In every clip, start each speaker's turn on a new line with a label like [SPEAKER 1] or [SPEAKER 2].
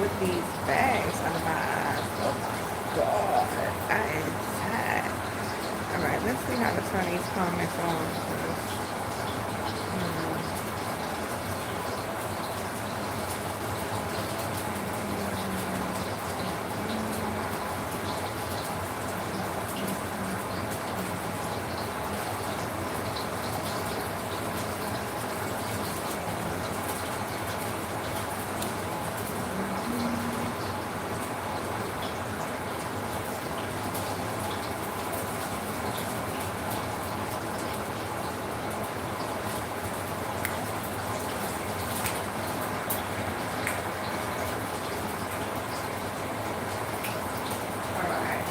[SPEAKER 1] with these bags under my eyes. Oh my god, I am tired. Alright, let's see how to turn these comments on. Alright,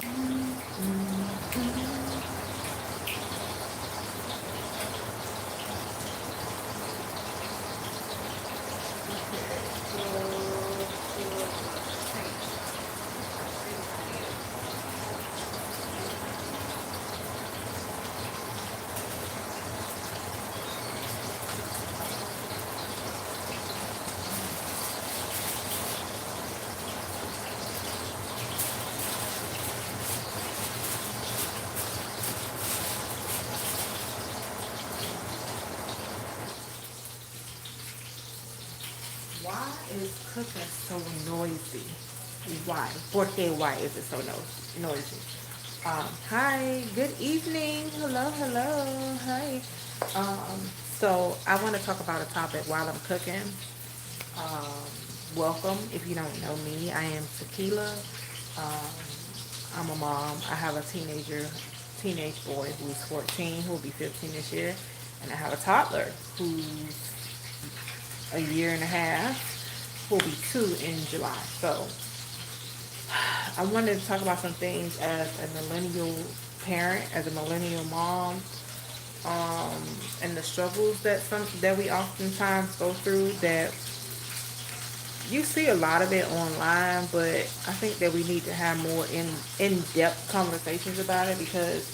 [SPEAKER 1] I need to live. Why is cooking so noisy? Why? Porque why is it so noisy? Hi, good evening. Hello, hello. Hi. Um, so I want to talk about a topic while I'm cooking. Um, Welcome. If you don't know me, I am Tequila. Um, I'm a mom. I have a teenage boy who's 14, who will be 15 this year, and I have a toddler who's a year and a half, will be 2 in July. So I wanted to talk about some things as a millennial parent, as a millennial mom, um, and the struggles that we oftentimes go through. That you see a lot of it online, but I think that we need to have more in depth conversations about it because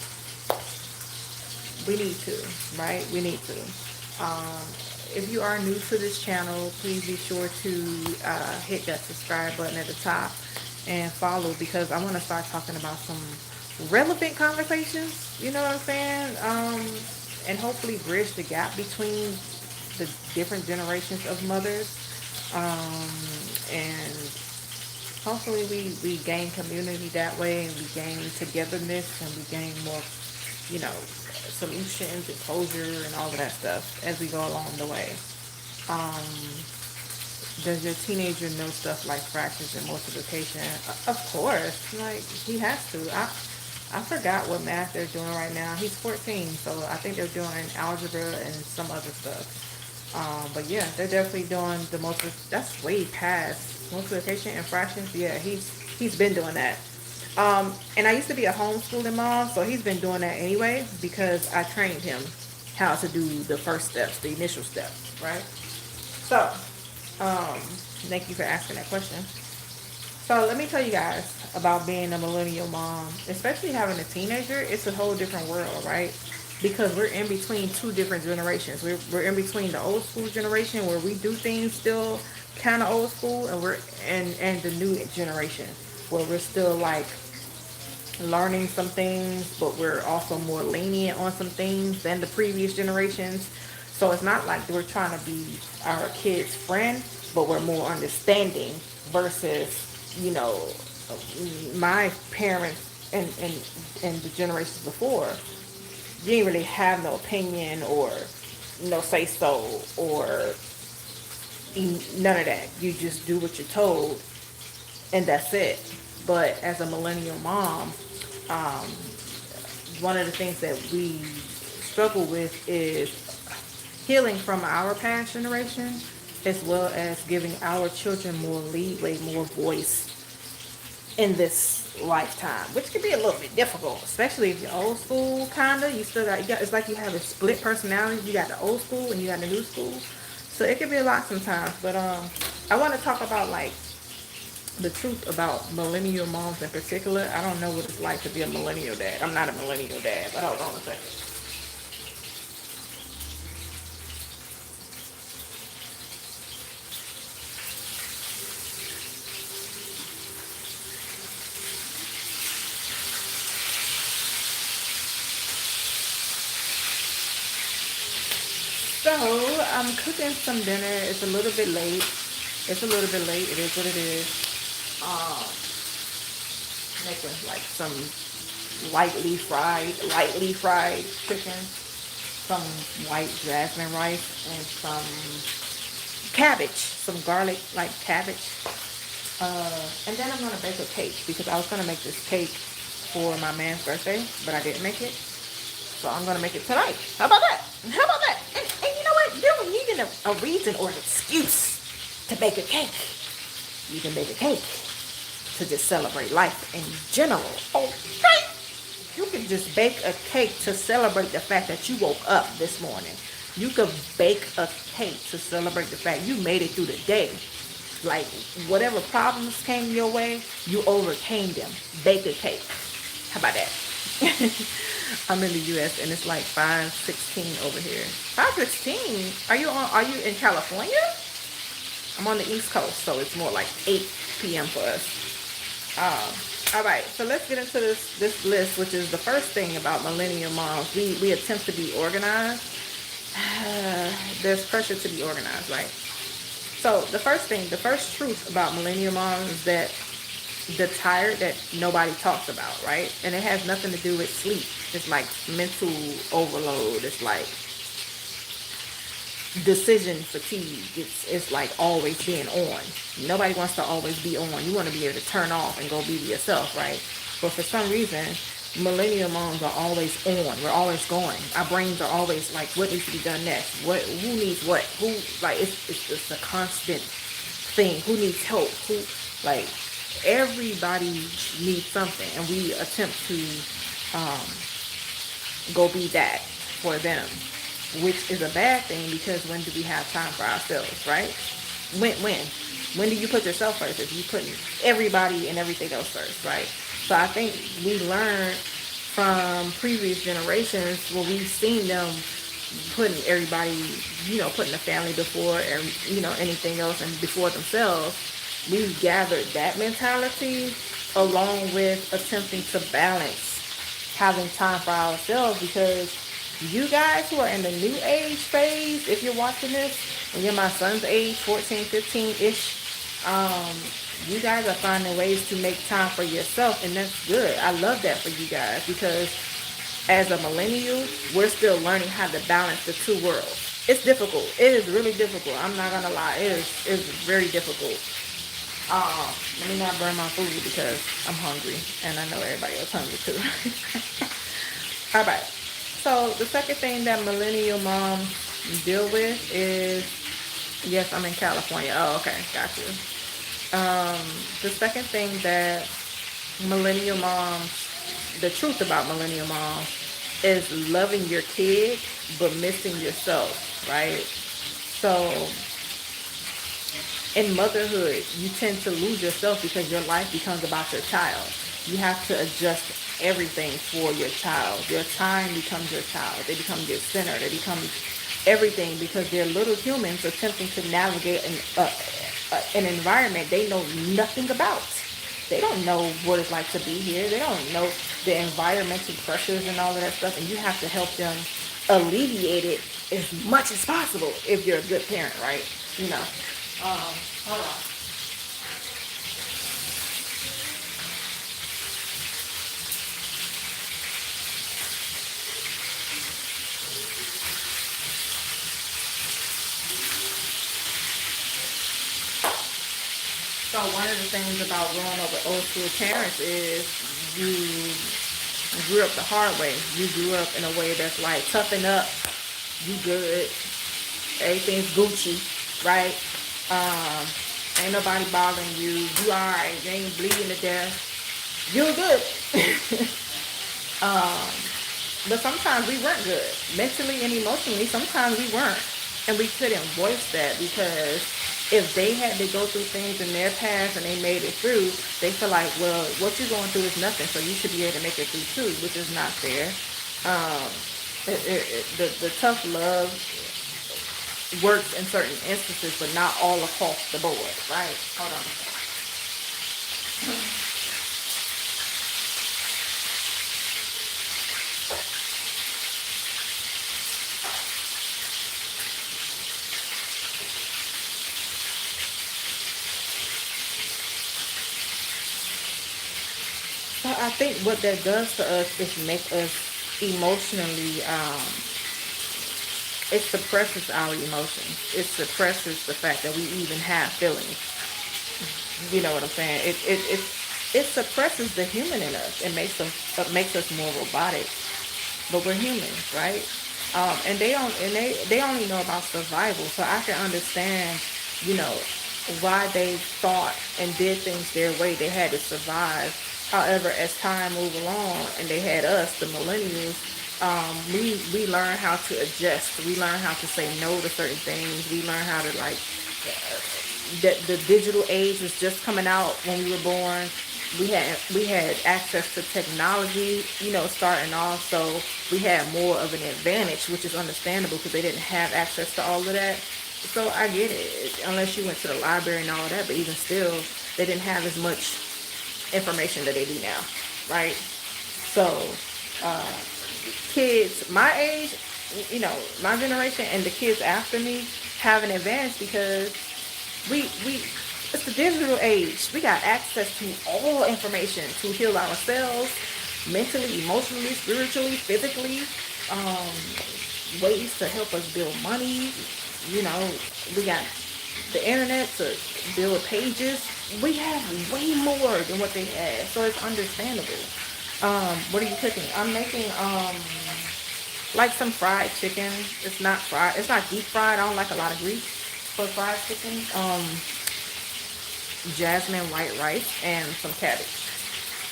[SPEAKER 1] we need to, right? We need to. Um, if you are new to this channel, please be sure to hit that subscribe button at the top and follow because I want to start talking about some relevant conversations. You know what I'm saying? And hopefully bridge the gap between the different generations of mothers. And hopefully we gain community that way and we gain togetherness and we gain more, solutions and closure and all of that stuff as we go along the way. Um, does your teenager know stuff like fractions and multiplication? Of course, like he has to. I forgot what math they're doing right now. He's 14, so I think they're doing algebra and some other stuff. But yeah, they're definitely doing the multi. That's way past multiplication and fractions. Yeah, he's been doing that. And I used to be a homeschooling mom, so he's been doing that anyway because I trained him how to do the first steps, the initial steps, right? So, thank you for asking that question. So let me tell you guys about being a millennial mom, especially having a teenager. It's a whole different world, right? because we're in between two different generations. We're in between the old school generation where we do things still kind of old school, and and the new generation where we're still like learning some things, but we're also more lenient on some things than the previous generations. So it's not like we're trying to be our kids' friend, but we're more understanding versus, my parents and the generations before, you didn't really have no opinion or no say so or none of that. You just do what you're told and that's it. But as a millennial mom, um, one of the things that we struggle with is healing from our past generation, as well as giving our children more leeway, more voice in this lifetime, which can be a little bit difficult, especially if you're old school, kinda. You got it's like you have a split personality. You got the old school and you got the new school, so it can be a lot sometimes. But I want to talk about like the truth about millennial moms in particular. I don't know what it's like to be a millennial dad. I'm not a millennial dad, but hold on a second. So I'm cooking some dinner. It's a little bit late. It's a little bit late. It is what it is. Um, Making like some lightly fried chicken, some white jasmine rice, and some cabbage, some garlic like cabbage. And then I'm gonna bake a cake because I was gonna make this cake for my man's birthday, but I didn't make it. So I'm gonna make it tonight. How about that? How about that? And you know what? You don't need a reason or an excuse to bake a cake. You can bake a cake to just celebrate life in general. Okay? You can just bake a cake to celebrate the fact that you woke up this morning. You could bake a cake to celebrate the fact you made it through the day. Like whatever problems came your way, you overcame them. Bake a cake. How about that? I'm in the US and it's like 5:16 over here. 5:16? Are you in California? I'm on the East Coast, so it's more like 8 p.m. for us. All right, so let's get into this list, which is the first thing about millennial moms. We attempt to be organized. There's pressure to be organized, right? So the first truth about millennial moms is that the tired that nobody talks about, right? And it has nothing to do with sleep. It's like mental overload. It's like decision fatigue. It's like always being on. Nobody wants to always be on. You want to be able to turn off and go be yourself, right? But for some reason, millennial moms are always on. We're always going. Our brains are always like, what needs to be done next? Who needs what? Who like it's just a constant thing. Who needs help? Who like everybody needs something, and we attempt to um, go be that for them, which is a bad thing because when do we have time for ourselves, right? When do you put yourself first if you put everybody and everything else first, right? So I think we learned from previous generations where we've seen them putting everybody, putting the family before, anything else and before themselves. We've gathered that mentality along with attempting to balance having time for ourselves, because you guys who are in the new age phase, if you're watching this and you're my son's age, 14, 15-ish, you guys are finding ways to make time for yourself, and that's good. I love that for you guys, because as a millennial, we're still learning how to balance the two worlds. It's difficult. It is really difficult. I'm not gonna lie. It's very difficult. Let me not burn my food because I'm hungry and I know everybody else hungry too. All right. So the second thing that millennial moms deal with is, yes, I'm in California. Oh, okay, got you. The second thing that millennial moms, the truth about millennial moms, is loving your kid but missing yourself, right? So in motherhood, you tend to lose yourself because your life becomes about your child. You have to adjust everything for your child. Your time becomes your child. They become your center. They become everything because they're little humans attempting to navigate an environment they know nothing about. They don't know what it's like to be here. They don't know the environmental pressures and all of that stuff. And you have to help them alleviate it as much as possible if you're a good parent, right? You know. Hold on. So one of the things about growing up with old school parents is you grew up the hard way. You grew up in a way that's like toughen up, you good, everything's Gucci, right? Um, ain't nobody bothering you. You alright. You ain't bleeding to death. You're good. um, but sometimes we weren't good, mentally and emotionally. Sometimes we weren't, and we couldn't voice that because if they had to go through things in their past and they made it through, they feel like, well, what you're going through is nothing, so you should be able to make it through too, which is not fair. Um, the tough love works in certain instances, but not all across the board, right? Hold on. So I think what that does to us is make us emotionally, it suppresses our emotions. It suppresses the fact that we even have feelings. You know what I'm saying? It suppresses the human in us. It makes us more robotic, but we're humans, right? And they only know about survival, so I can understand, you know, why they thought and did things their way. They had to survive. However, as time moved along, and they had us, the millennials, we learn how to adjust. We learn how to say no to certain things. We learn how to like the digital age was just coming out when we were born. We had access to technology, you know, starting off, so we had more of an advantage, which is understandable because they didn't have access to all of that. So I get it, unless you went to the library and all of that, but even still, they didn't have as much information that they do now, right? So uh, kids my age, you know, my generation and the kids after me have an advantage because we it's the digital age. We got access to all information to heal ourselves mentally, emotionally, spiritually, physically. Um, ways to help us build money. You know, we got the internet to build pages. We have way more than what they had, so it's understandable. What are you cooking? I'm making like some fried chicken. It's not fried. It's not deep fried. I don't like a lot of grease for fried chicken. Jasmine white rice and some cabbage.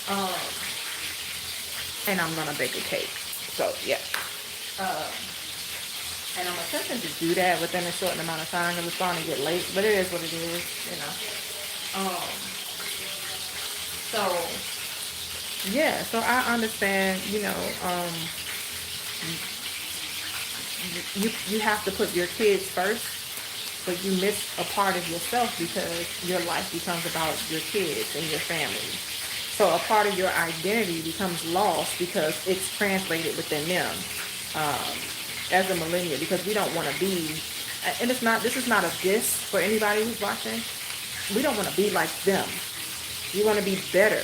[SPEAKER 1] Um, and I'm gonna bake a cake. So yeah. Uh, and I'm attempting to do that within a short amount of time because it's starting to get late. But it is what it is, you know. So yeah. So I understand. You know. You have to put your kids first, but you miss a part of yourself because your life becomes about your kids and your family. So a part of your identity becomes lost because it's translated within them. Um, as a millennial, because we don't want to be, and it's not. This is not a diss for anybody who's watching. We don't want to be like them. We want to be better.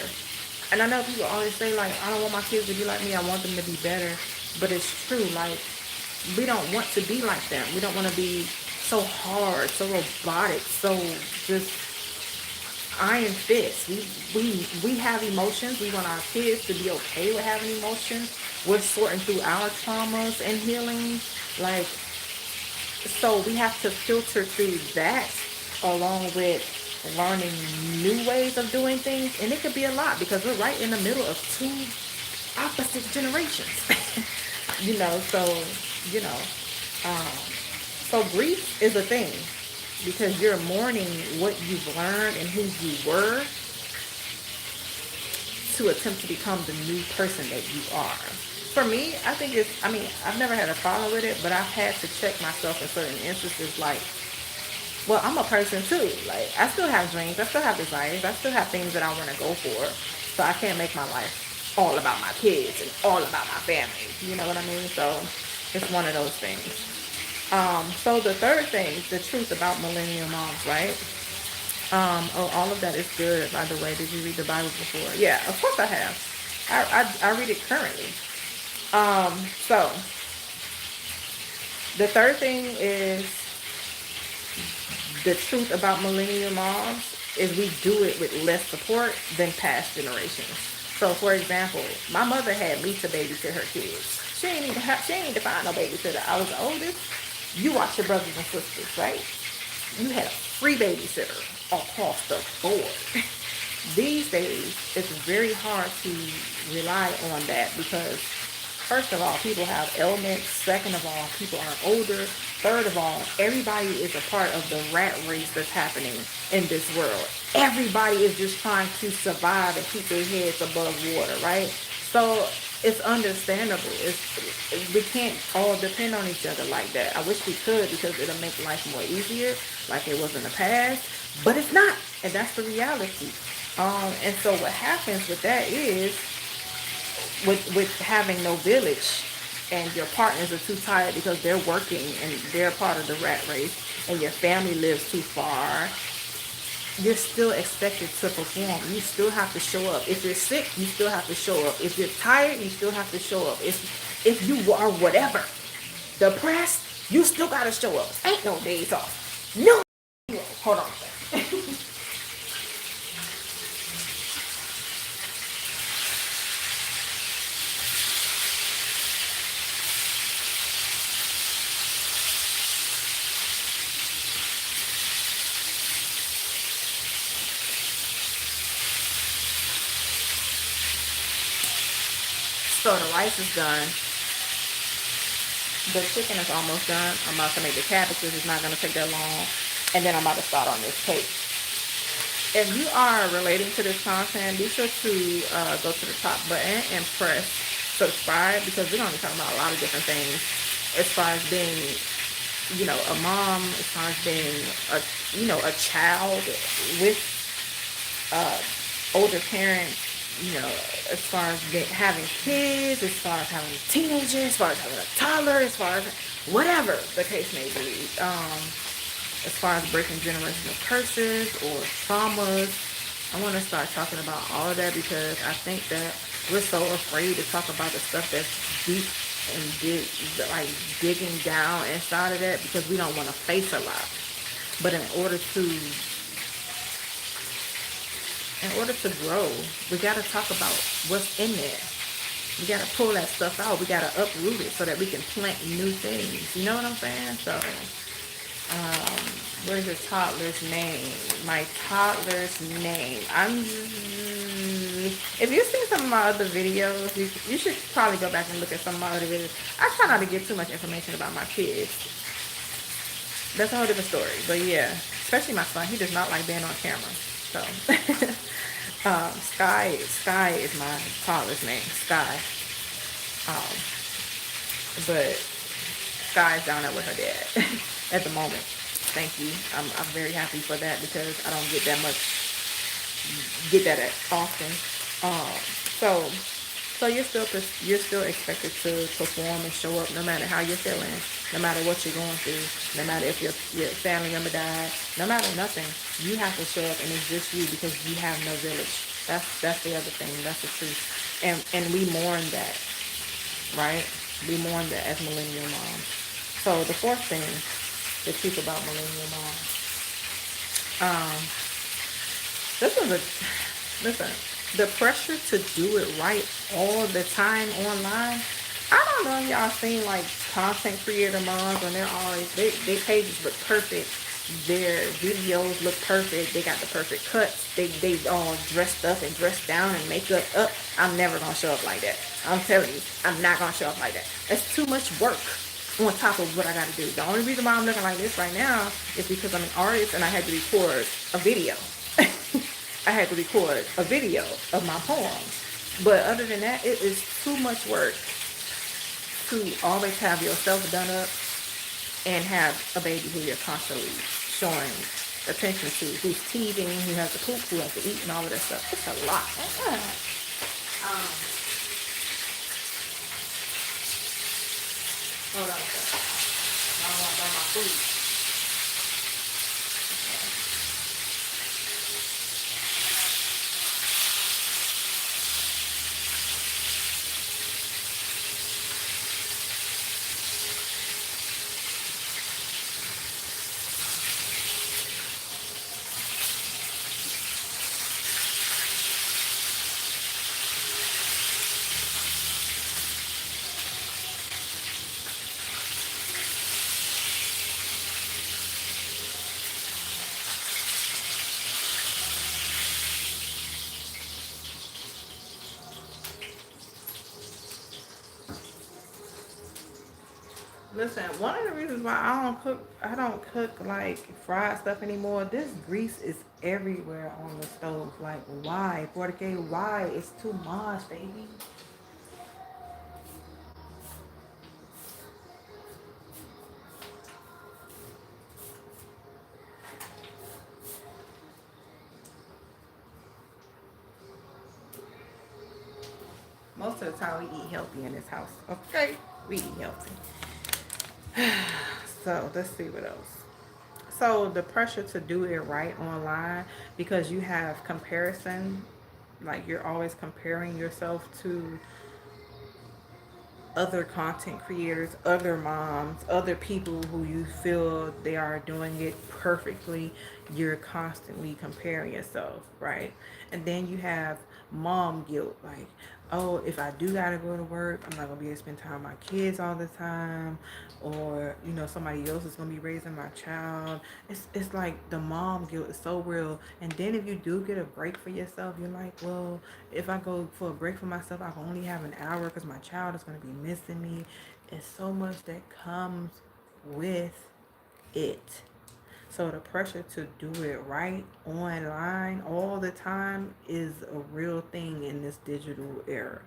[SPEAKER 1] And I know people always say like, I don't want my kids to be like me. I want them to be better. But it's true. Like we don't want to be like them. We don't want to be so hard, so robotic, so just iron fist. We have emotions. We want our kids to be okay with having emotions. We're sorting through our traumas and healing. Like, so we have to filter through that along with learning new ways of doing things. And it could be a lot because we're right in the middle of two opposite generations. you know, so, you know, um, so grief is a thing because you're mourning what you've learned and who you were to attempt to become the new person that you are. For me, I think I've never had a problem with it, but I've had to check myself in certain instances. Like, well, I'm a person too. Like, I still have dreams, I still have desires, I still have things that I want to go for. So I can't make my life all about my kids and all about my family. You know what I mean? So it's one of those things. So the third thing, the truth about millennial moms, right? Oh, all of that is good, by the way. Did you read the Bible before? Yeah, of course I have. I read it currently. So the third thing is the truth about millennial moms is we do it with less support than past generations. So, for example, my mother had me to babysit her kids. She ain't need to find no babysitter. I was the oldest. You watch your brothers and sisters, right? You had a free babysitter across the board. These days, it's very hard to rely on that because, first of all, people have ailments. Second of all, people are older. Third of all, everybody is a part of the rat race that's happening in this world. Everybody is just trying to survive and keep their heads above water, right? So it's understandable. We can't all depend on each other like that. I wish we could because it'll make life more easier, like it was in the past. But it's not, and that's the reality. And so what happens with that is, with having no village, and your partners are too tired because they're working and they're part of the rat race, and your family lives too far, you're still expected to perform. You still have to show up. If you're sick, you still have to show up. If you're tired, you still have to show up. If you are whatever, depressed, you still gotta show up. Ain't no days off. No. Hold on a second. So the rice is done. The chicken is almost done. I'm about to make the cabbages. It's not going to take that long. And then I'm about to start on this cake. If you are relating to this content, be sure to go to the top button and press subscribe, because we're going to be talking about a lot of different things as far as being, a mom, as far as being a child with older parents, as far as having kids, as far as having teenagers, as far as having a toddler, as far as whatever the case may be, as far as breaking generational curses or traumas. I want to start talking about all of that because I think that we're so afraid to talk about the stuff that's deep and digging down inside of that because we don't want to face a lot. But in order to grow, we got to talk about what's in there. We got to pull that stuff out. We got to uproot it so that we can plant new things. You know what I'm saying? So, what is your toddler's name? My toddler's name. If you've seen some of my other videos, you should probably go back and look at some of my other videos. I try not to give too much information about my kids. That's a whole different story. But yeah, especially my son. He does not like being on camera. So, Sky is my toddler's name, Sky. But Sky's down there with her dad at the moment. Thank you. I'm very happy for that because I don't get that often. So you're still expected to perform and show up no matter how you're feeling, no matter what you're going through, no matter if your family member died, no matter nothing. You have to show up, and it's just you because you have no village. That's the other thing. That's the truth. And we mourn that, right? We mourn that as millennial moms. So the fourth thing, the truth about millennial moms. Listen, the pressure to do it right all the time online. I don't know if y'all seen like content creator moms when they're always, their pages look perfect. Their videos look perfect. They got the perfect cuts. They all dressed up and dressed down and makeup up. I'm never going to show up like that. I'm telling you, I'm not going to show up like that. That's too much work on top of what I got to do. The only reason why I'm looking like this right now is because I'm an artist and I had to record a video. I had to record a video of my poems. But other than that, it is too much work to always have yourself done up and have a baby who you're constantly showing attention to, who's teething, who has to poop, who has to eat, and all of that stuff. It's a lot. Um, hold on a second. I don't want to burn my food. Listen, one of the reasons why I don't cook like fried stuff anymore. This grease is everywhere on the stove. Like, why? 40K, why? It's too much, baby. Most of the time, we eat healthy in this house. Okay, we eat healthy. So let's see what else. So the pressure to do it right online because you have comparison, like you're always comparing yourself to other content creators, other moms, other people who you feel they are doing it perfectly. You're constantly comparing yourself, right? And then you have mom guilt, like, oh, if I do gotta go to work, I'm not gonna be able to spend time with my kids all the time, or somebody else is gonna be raising my child. It's like the mom guilt is so real. And then if you do get a break for yourself, you're like, well, if I go for a break for myself, I can only have an hour because my child is gonna be missing me. It's so much that comes with it. So the pressure to do it right online all the time is a real thing in this digital era.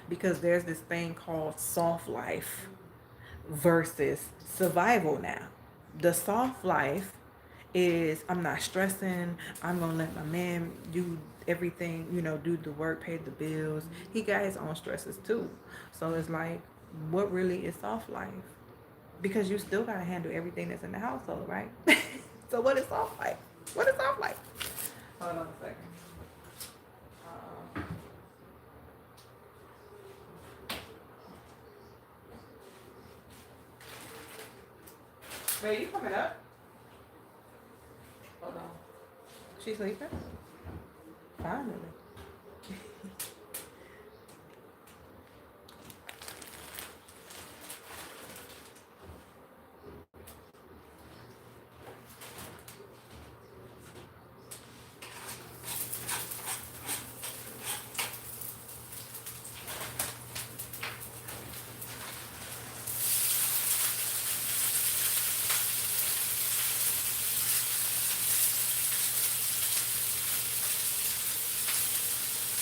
[SPEAKER 1] Because there's this thing called soft life versus survival now. The soft life is I'm not stressing. I'm gonna let my man do everything, do the work, pay the bills. He got his own stresses too. So it's like, what really is soft life? Because you still gotta handle everything that's in the household, right? So what is soft life? What is soft life? Hold on a second. Babe, you coming up? Hold on. She's sleeping? Finally.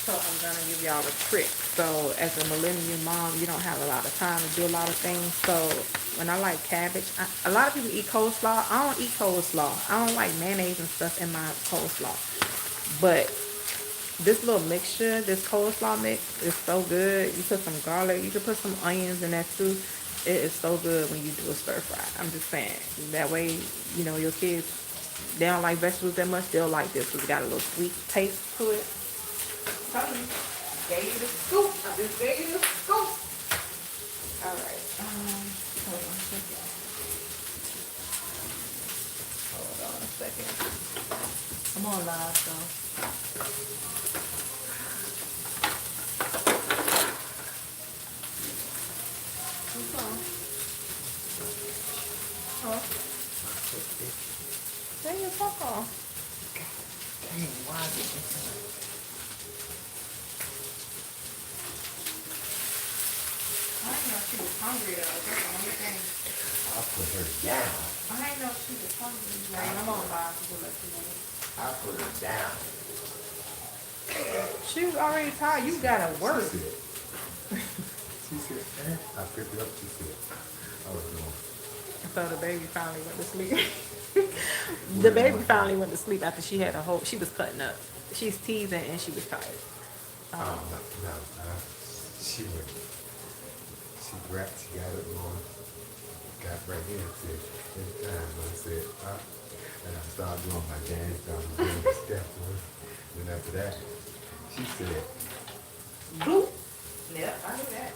[SPEAKER 1] So I'm gonna give y'all a trick. So as a millennial mom, you don't have a lot of time to do a lot of things. So when I like cabbage, a lot of people eat coleslaw. I don't eat coleslaw. I don't like mayonnaise and stuff in my coleslaw. But this little mixture, this coleslaw mix is so good. You put some garlic, you can put some onions in that too. It is so good when you do a stir fry. I'm just saying. That way, your kids, they don't like vegetables that much. They'll like this because it got a little sweet taste to it. Tell me. Gave you the scoop. I just gave you the scoop. All right. Hold on a second. Hold on a second. I'm on live, so. What's on? Huh? Turn your fuck off. Dang, why is it? I didn't know she was hungry though. That's the only thing.
[SPEAKER 2] I put her down.
[SPEAKER 1] I didn't know she was hungry. Right, I'm on live to let you know.
[SPEAKER 2] I put her down.
[SPEAKER 1] She was already tired. You gotta
[SPEAKER 2] She
[SPEAKER 1] work.
[SPEAKER 2] said, I picked it up, she said, I was doing,
[SPEAKER 1] So the baby finally went to sleep. The
[SPEAKER 2] where am
[SPEAKER 1] baby
[SPEAKER 2] I
[SPEAKER 1] finally
[SPEAKER 2] going?
[SPEAKER 1] went to sleep after she had a whole. She was cutting up. She's teasing and she was tired.
[SPEAKER 2] Oh, no, no, no. She went, she got it on, got right here and said, in time, I said, and I started doing my dance, I was doing the step one. Then after that, she said,
[SPEAKER 1] Boop. Yep, I knew that.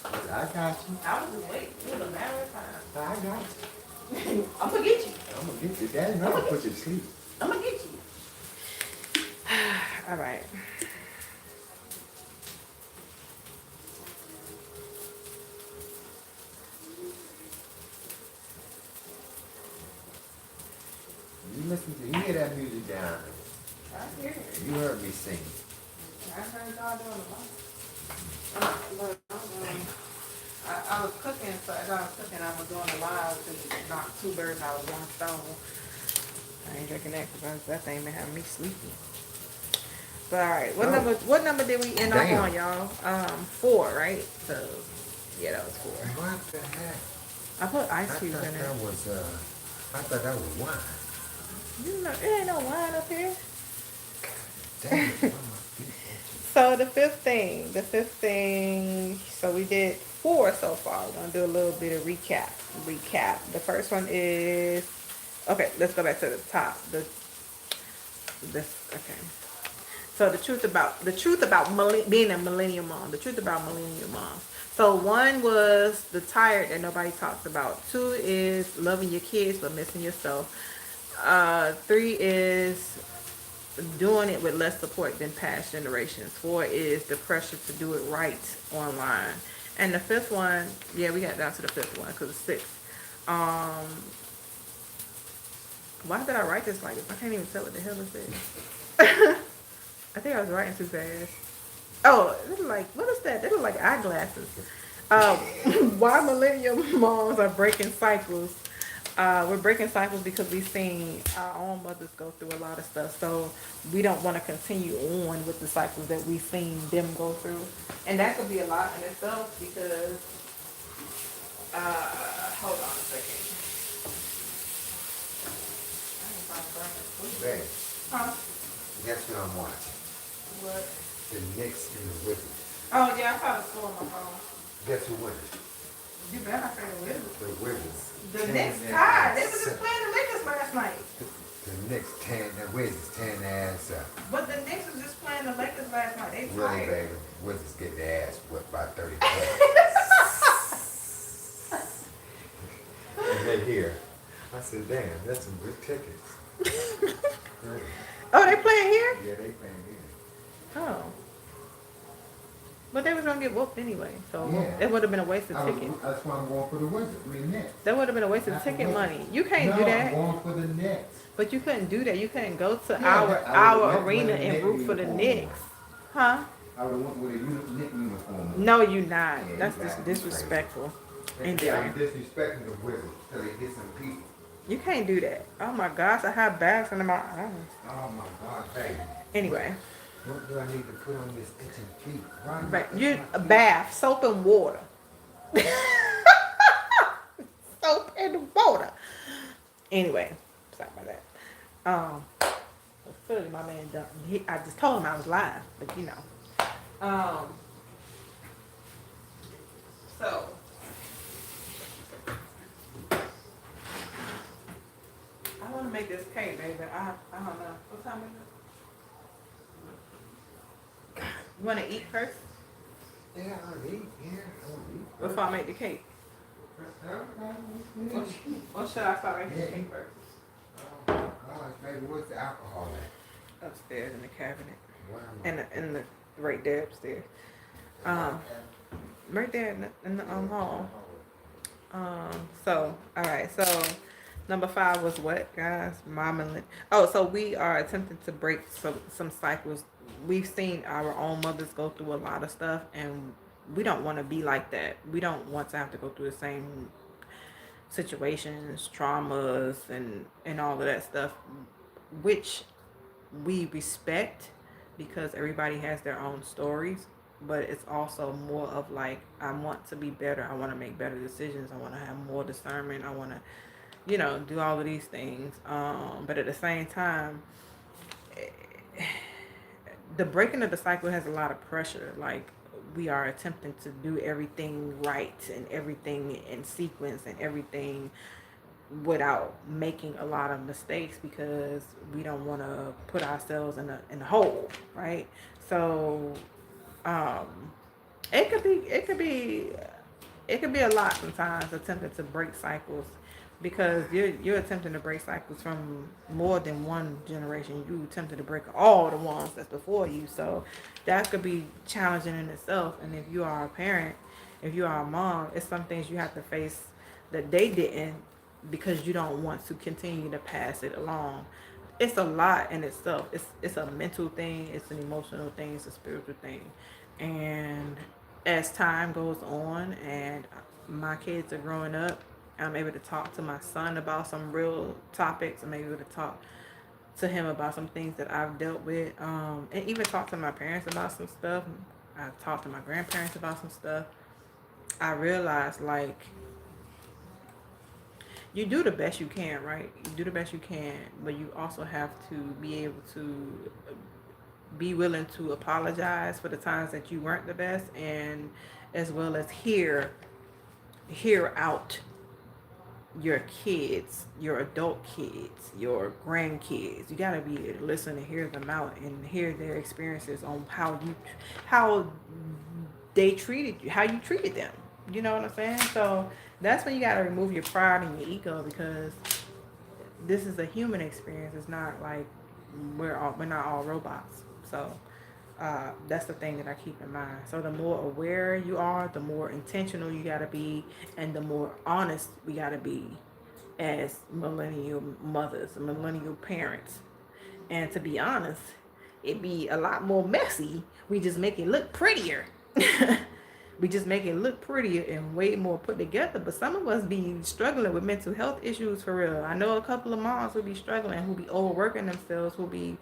[SPEAKER 2] I got you.
[SPEAKER 1] I was just waiting. It was a matter of time.
[SPEAKER 2] I got you.
[SPEAKER 1] I'm gonna get you.
[SPEAKER 2] I'm gonna get you. Daddy, I'm gonna put you to sleep.
[SPEAKER 1] I'm gonna get you. All right.
[SPEAKER 2] You hear that music down
[SPEAKER 1] I hear it.
[SPEAKER 2] there. You heard me sing.
[SPEAKER 1] I heard y'all doing a lot. Look, I was cooking, so as I was cooking, I was doing a live to knock two birds out with one stone. I ain't drinking that because that thing been having me sleepy. But all right,
[SPEAKER 2] Oh.
[SPEAKER 1] what number did we end up
[SPEAKER 2] Damn.
[SPEAKER 1] on, y'all? 4, right? So yeah, that was 4.
[SPEAKER 2] What the heck?
[SPEAKER 1] I put
[SPEAKER 2] I
[SPEAKER 1] ice cubes
[SPEAKER 2] thought
[SPEAKER 1] in it.
[SPEAKER 2] that was I thought that was wine.
[SPEAKER 1] You know, there ain't no wine up here.
[SPEAKER 2] Damn.
[SPEAKER 1] So the fifth thing, so we did 4 so far. We're gonna do a little bit of recap. The first one is, okay, let's go back to the top. Okay. So being a millennial mom. The truth about millennial moms. So 1 was the tired that nobody talks about. 2 is loving your kids but missing yourself. 3 is doing it with less support than past generations. 4 is the pressure to do it right online. And the 5th one, yeah, we got down to the 5th one because it's 6. Um, why did I write this like this? I can't even tell what the hell it said. I think I was writing too fast. Oh, this is like, what is that? They look like eyeglasses. Um, why millennial moms are breaking cycles. We're breaking cycles because we've seen our own mothers go through a lot of stuff. So we don't want to continue on with the cycles that we've seen them go through. And that could be a lot in itself because, hold on a second. I ain't trying to burn this food.
[SPEAKER 2] Babe,
[SPEAKER 1] Huh?
[SPEAKER 2] guess what I'm watching?
[SPEAKER 1] What?
[SPEAKER 2] The Knicks and the Wizards.
[SPEAKER 1] Oh, yeah, I saw the score on my phone.
[SPEAKER 2] Guess who won?
[SPEAKER 1] You better say the Wizards.
[SPEAKER 2] The Wizards.
[SPEAKER 1] The Knicks tied. They were just playing the Lakers last night.
[SPEAKER 2] The Knicks tearing the Wizards tearing their ass up.
[SPEAKER 1] But the Knicks was just playing the Lakers last night. They
[SPEAKER 2] Really,
[SPEAKER 1] tired.
[SPEAKER 2] baby. Wizards get their ass whipped by 30 points. And they here. I said, damn, that's some good tickets.
[SPEAKER 1] Oh, they playing here?
[SPEAKER 2] Yeah, they playing here.
[SPEAKER 1] Oh. But they was gonna get whooped anyway, so
[SPEAKER 2] Yeah.
[SPEAKER 1] it would have been a waste of ticket.
[SPEAKER 2] That's why I'm going for the Wizards. I mean, Nets.
[SPEAKER 1] That would have been a waste of
[SPEAKER 2] That's the
[SPEAKER 1] ticket
[SPEAKER 2] Wizards.
[SPEAKER 1] money. You can't do
[SPEAKER 2] No, I'm
[SPEAKER 1] that.
[SPEAKER 2] going for the Nets.
[SPEAKER 1] But you couldn't do that. You couldn't go to
[SPEAKER 2] Yeah,
[SPEAKER 1] our
[SPEAKER 2] I would've went
[SPEAKER 1] arena
[SPEAKER 2] with a
[SPEAKER 1] and
[SPEAKER 2] Knick
[SPEAKER 1] root for the
[SPEAKER 2] uniform.
[SPEAKER 1] Knicks. Huh?
[SPEAKER 2] I would have went with a Knick uniform.
[SPEAKER 1] No, you not.
[SPEAKER 2] Yeah,
[SPEAKER 1] That's
[SPEAKER 2] you
[SPEAKER 1] just
[SPEAKER 2] got it.
[SPEAKER 1] disrespectful.
[SPEAKER 2] And
[SPEAKER 1] Yeah.
[SPEAKER 2] I'm disrespecting the Wizards till they get some people.
[SPEAKER 1] You can't do that. Oh my gosh, I have bags in my eyes.
[SPEAKER 2] Oh my God, baby.
[SPEAKER 1] Anyway,
[SPEAKER 2] What do I need to put on this itching feet? Why am I
[SPEAKER 1] but
[SPEAKER 2] itching
[SPEAKER 1] you
[SPEAKER 2] my
[SPEAKER 1] a
[SPEAKER 2] feet?
[SPEAKER 1] bath, soap and water. Soap and water. Anyway, sorry about that. Clearly my man done. I just told him I was live, but you know. So I want to make this cake, baby. I don't know. What time is it? You want to eat first
[SPEAKER 2] Yeah, I'll eat. Yeah, I'll eat.
[SPEAKER 1] before I make the cake? Or should I start making the cake first?
[SPEAKER 2] Oh my gosh, baby, what's the alcohol at?
[SPEAKER 1] Upstairs in the cabinet.
[SPEAKER 2] Where am I?
[SPEAKER 1] In the right there upstairs. Right there in the hall. So all right. So number 5 was what, guys? So we are attempting to break some cycles. We've seen our own mothers go through a lot of stuff, and we don't want to be like that. We don't want to have to go through the same situations, traumas, and all of that stuff, which we respect. because everybody has their own stories, but it's also more of like, I want to be better. I want to make better decisions. I want to have more discernment. I want to, do all of these things. But at the same time, the breaking of the cycle has a lot of pressure. Like, we are attempting to do everything right and everything in sequence and everything without making a lot of mistakes because we don't want to put ourselves in a hole, right? So um, it could be it could be it could be a lot sometimes attempting to break cycles because you're attempting to break cycles from more than one generation. You attempted to break all the ones that's before you. So that could be challenging in itself. And if you are a parent, if you are a mom, it's some things you have to face that they didn't because you don't want to continue to pass it along. It's a lot in itself. It's a mental thing, it's an emotional thing, it's a spiritual thing. And as time goes on and my kids are growing up, I'm able to talk to my son about some real topics. I'm able to talk to him about some things that I've dealt with, and even talk to my parents about some stuff. I've talked to my grandparents about some stuff. I realized, like, you do the best you can, right? You do the best you can, but you also have to be able to be willing to apologize for the times that you weren't the best, and as well as hear out your kids, your adult kids, your grandkids. You gotta be able to listen and hear them out and hear their experiences on how they treated you, how you treated them. You know what I'm saying? So that's when you gotta remove your pride and your ego because this is a human experience. It's not like we're not all robots. So that's the thing that I keep in mind. So the more aware you are, the more intentional you gotta be, and the more honest we gotta be as millennial mothers, millennial parents. And to be honest, it'd be a lot more messy. We just make it look prettier. We just make it look prettier and way more put together. But some of us be struggling with mental health issues for real. I know a couple of moms who be struggling, who be overworking themselves, who be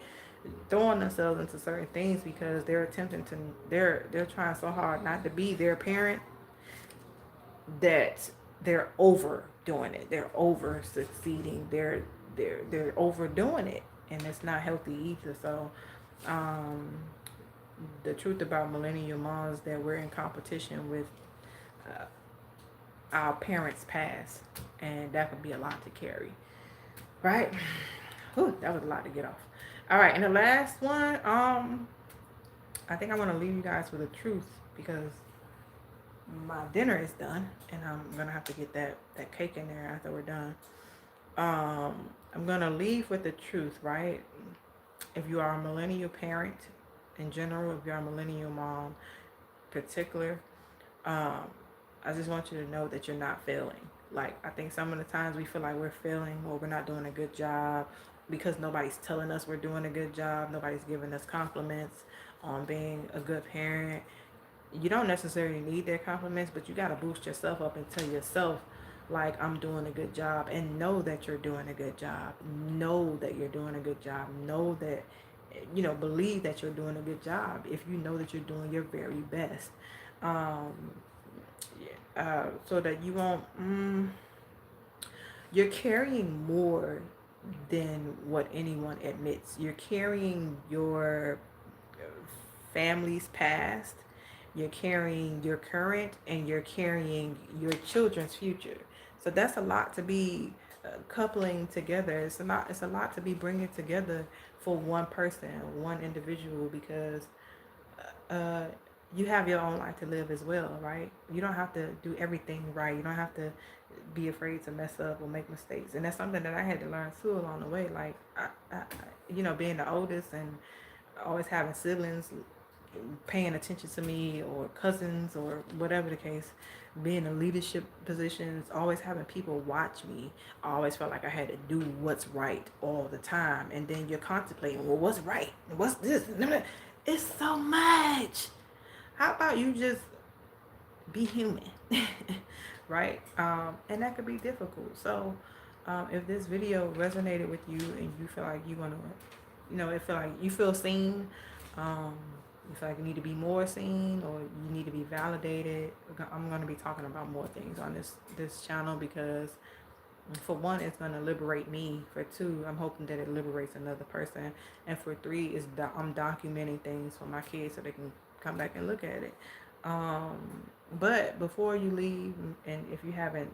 [SPEAKER 1] throwing themselves into certain things because they're attempting to they're trying so hard not to be their parent that they're overdoing it. They're over succeeding. They're overdoing it, and it's not healthy either. So, um, the truth about millennial moms is that we're in competition with uh, our parents' past, and that could be a lot to carry, right? Whew, that was a lot to get off. All right, and the last one, I think I want to leave you guys with the truth because my dinner is done, and I'm gonna have to get that cake in there after we're done. I'm gonna leave with the truth, right? If you are a millennial parent in general, if you're a millennial mom in particular, um, I just want you to know that you're not failing. Like, I think some of the times we feel like we're failing or we're not doing a good job because nobody's telling us we're doing a good job. Nobody's giving us compliments on being a good parent. You don't necessarily need their compliments, but you got to boost yourself up and tell yourself, like, I'm doing a good job, and know that you're doing a good job. Know that you're doing a good job. Know that, believe that you're doing a good job if you know that you're doing your very best. Um, so that you won't, you're carrying more than what anyone admits. You're carrying your family's past, you're carrying your current, and you're carrying your children's future. So that's a lot to be coupling together. It's a lot to be bringing together for one person, one individual, because uh, you have your own life to live as well, right? You don't have to do everything right. You don't have to be afraid to mess up or make mistakes. And that's something that I had to learn too along the way. Like, being the oldest and always having siblings paying attention to me, or cousins, or whatever the case, being in leadership positions, always having people watch me. I always felt like I had to do what's right all the time. And then you're contemplating, well, what's right? What's this? It's so much. How about you just be human? Right? And that could be difficult. So if this video resonated with you and you feel like you want to, it feel like you feel seen, Um, you feel like you need to be more seen or you need to be validated. I'm going to be talking about more things on this channel because for one, it's going to liberate me. For two, I'm hoping that it liberates another person. And for three, I'm documenting things for my kids so they can come back and look at it. But before you leave, and if you haven't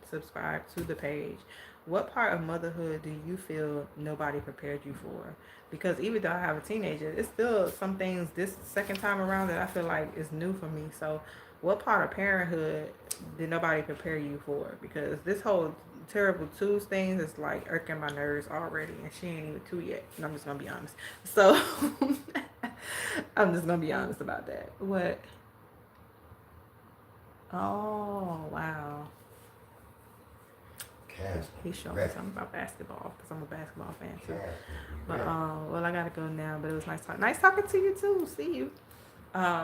[SPEAKER 1] subscribed to the page, what part of motherhood do you feel nobody prepared you for? Because even though I have a teenager, it's still some things this second time around that I feel like is new for me. So what part of parenthood did nobody prepare you for? Because this whole terrible twos things is like irking my nerves already, and she ain't even two yet. And I'm just gonna be honest. So I'm just gonna be honest about that. What? Oh wow.
[SPEAKER 2] Cash
[SPEAKER 1] He's showing me
[SPEAKER 2] wreck.
[SPEAKER 1] something about basketball because I'm a basketball fan too.
[SPEAKER 2] Cash
[SPEAKER 1] But
[SPEAKER 2] wreck.
[SPEAKER 1] well, I gotta go now. But it was nice talking to you too. See you.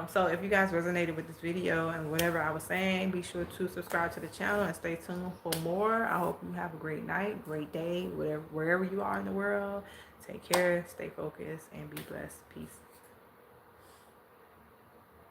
[SPEAKER 1] So if you guys resonated with this video and whatever I was saying, be sure to subscribe to the channel and stay tuned for more. I hope you have a great night, great day, wherever you are in the world. Take care, stay focused, and be blessed. Peace.